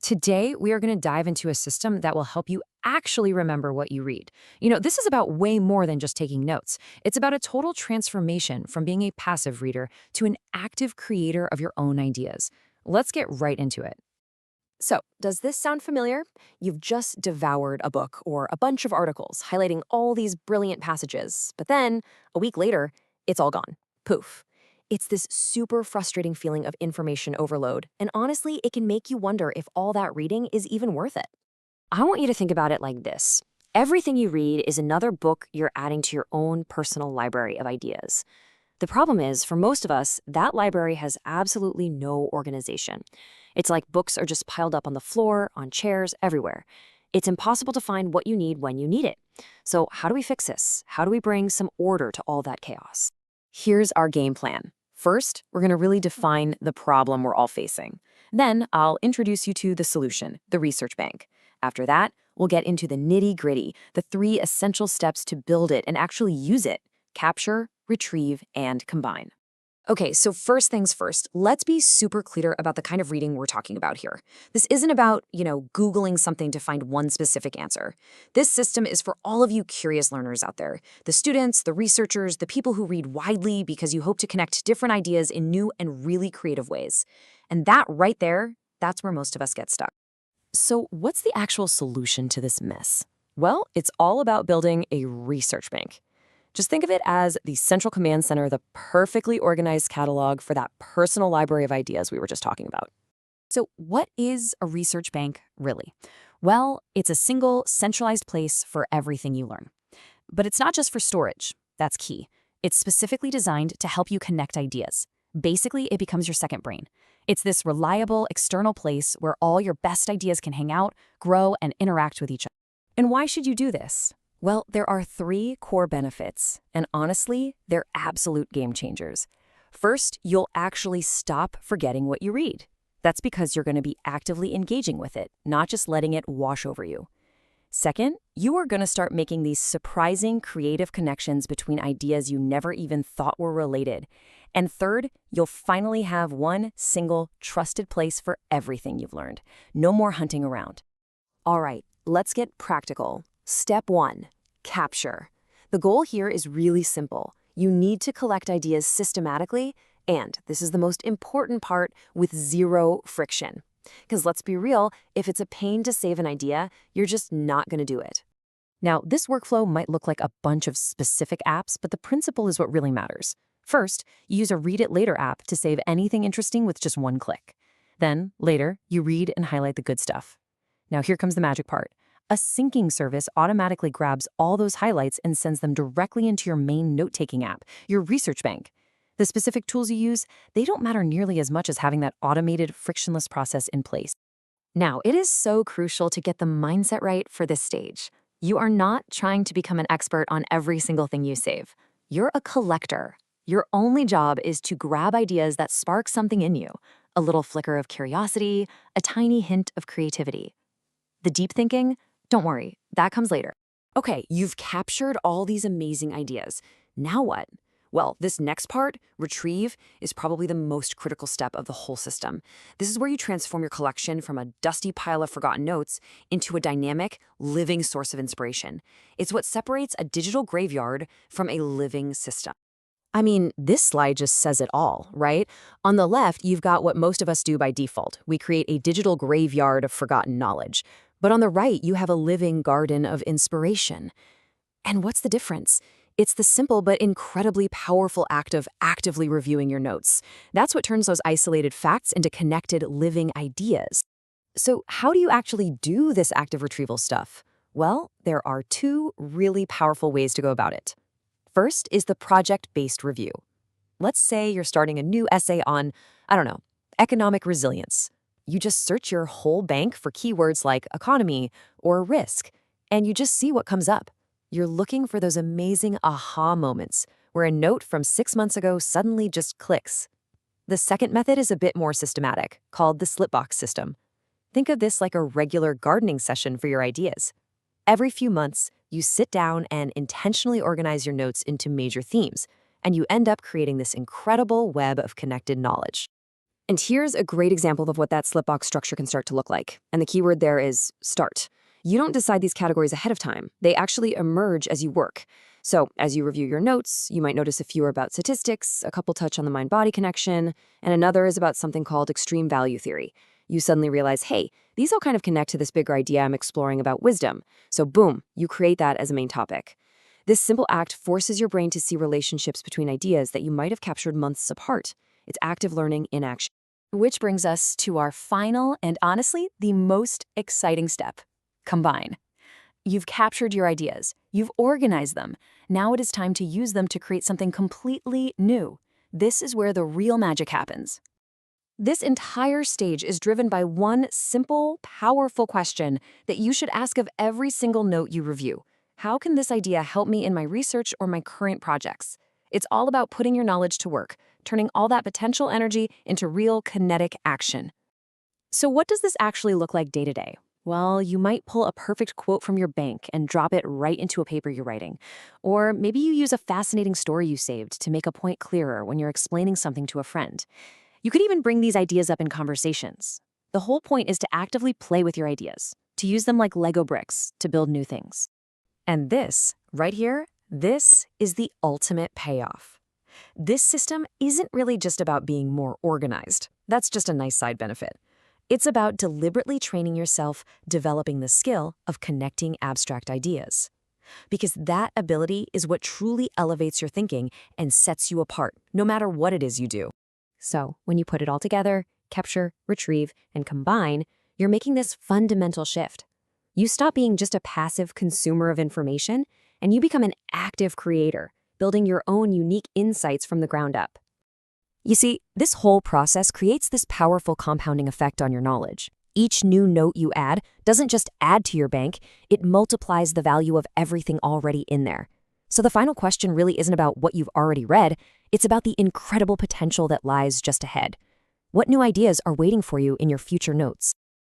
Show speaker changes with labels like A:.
A: Today, we are going to dive into a system that will help you actually remember what you read. This is about way more than just taking notes. It's about a total transformation from being a passive reader to an active creator of your own ideas. Let's get right into it.
B: So, does this sound familiar? You've just devoured a book or a bunch of articles highlighting all these brilliant passages, but then, a week later, it's all gone. Poof. It's this super frustrating feeling of information overload, and honestly, it can make you wonder if all that reading is even worth it. I want you to think about it like this. Everything you read is another book you're adding to your own personal library of ideas. The problem is, for most of us, that library has absolutely no organization. It's like books are just piled up on the floor, on chairs, everywhere. It's impossible to find what you need when you need it. So how do we fix this? How do we bring some order to all that chaos? Here's our game plan. First, we're going to really define the problem we're all facing. Then I'll introduce you to the solution, the research bank. After that, we'll get into the nitty-gritty, the 3 essential steps to build it and actually use it: capture, retrieve, and combine. Okay, so first things first, let's be super clear about the kind of reading we're talking about here. This isn't about, Googling something to find one specific answer. This system is for all of you curious learners out there, the students, the researchers, the people who read widely because you hope to connect different ideas in new and really creative ways. And that right there, that's where most of us get stuck. So what's the actual solution to this mess? Well, it's all about building a research bank. Just think of it as the central command center, the perfectly organized catalog for that personal library of ideas we were just talking about. So what is a research bank really? Well, it's a single, centralized place for everything you learn. But it's not just for storage. That's key. It's specifically designed to help you connect ideas. Basically, it becomes your second brain. It's this reliable external place where all your best ideas can hang out, grow, and interact with each other. And why should you do this? Well, there are 3 core benefits, and honestly, they're absolute game changers. First, you'll actually stop forgetting what you read. That's because you're going to be actively engaging with it, not just letting it wash over you. Second, you are going to start making these surprising creative connections between ideas you never even thought were related. And third, you'll finally have one single trusted place for everything you've learned. No more hunting around. All right, let's get practical. Step 1, capture. The goal here is really simple. You need to collect ideas systematically, and this is the most important part, with 0 friction. Because let's be real, if it's a pain to save an idea, you're just not going to do it. Now, this workflow might look like a bunch of specific apps, but the principle is what really matters. First, you use a Read It Later app to save anything interesting with just 1 click. Then, later, you read and highlight the good stuff. Now, here comes the magic part. A syncing service automatically grabs all those highlights and sends them directly into your main note-taking app, your research bank. The specific tools you use, they don't matter nearly as much as having that automated, frictionless process in place. Now, it is so crucial to get the mindset right for this stage. You are not trying to become an expert on every single thing you save. You're a collector. Your only job is to grab ideas that spark something in you, a little flicker of curiosity, a tiny hint of creativity. The deep thinking? Don't worry, that comes later. Okay, you've captured all these amazing ideas. Now what? Well, this next part, retrieve, is probably the most critical step of the whole system. This is where you transform your collection from a dusty pile of forgotten notes into a dynamic, living source of inspiration. It's what separates a digital graveyard from a living system. I mean, this slide just says it all, right? On the left, you've got what most of us do by default. We create a digital graveyard of forgotten knowledge. But on the right, you have a living garden of inspiration. And what's the difference? It's the simple but incredibly powerful act of actively reviewing your notes. That's what turns those isolated facts into connected, living ideas. So how do you actually do this active retrieval stuff? Well, there are 2 really powerful ways to go about it. First is the project-based review. Let's say you're starting a new essay on, economic resilience. You just search your whole bank for keywords like economy or risk, and you just see what comes up. You're looking for those amazing aha moments where a note from 6 months ago suddenly just clicks. The second method is a bit more systematic, called the slipbox system. Think of this like a regular gardening session for your ideas. Every few months, you sit down and intentionally organize your notes into major themes, and you end up creating this incredible web of connected knowledge. And here's a great example of what that slipbox structure can start to look like. And the keyword there is start. You don't decide these categories ahead of time. They actually emerge as you work. So as you review your notes, you might notice a few are about statistics, a couple touch on the mind-body connection, and another is about something called extreme value theory. You suddenly realize, hey, these all kind of connect to this bigger idea I'm exploring about wisdom. So boom, you create that as a main topic. This simple act forces your brain to see relationships between ideas that you might have captured months apart. It's active learning in action.
A: Which brings us to our final and honestly, the most exciting step: combine. You've captured your ideas, you've organized them. Now it is time to use them to create something completely new. This is where the real magic happens. This entire stage is driven by one simple, powerful question that you should ask of every single note you review. How can this idea help me in my research or my current projects? It's all about putting your knowledge to work, turning all that potential energy into real kinetic action. So what does this actually look like day to day? Well, you might pull a perfect quote from your bank and drop it right into a paper you're writing. Or maybe you use a fascinating story you saved to make a point clearer when you're explaining something to a friend. You could even bring these ideas up in conversations. The whole point is to actively play with your ideas, to use them like Lego bricks to build new things. And this, right here, this is the ultimate payoff. This system isn't really just about being more organized. That's just a nice side benefit. It's about deliberately training yourself, developing the skill of connecting abstract ideas. Because that ability is what truly elevates your thinking and sets you apart, no matter what it is you do. So, when you put it all together, capture, retrieve, and combine, you're making this fundamental shift. You stop being just a passive consumer of information, and you become an active creator, building your own unique insights from the ground up. You see, this whole process creates this powerful compounding effect on your knowledge. Each new note you add doesn't just add to your bank, it multiplies the value of everything already in there. So the final question really isn't about what you've already read, it's about the incredible potential that lies just ahead. What new ideas are waiting for you in your future notes?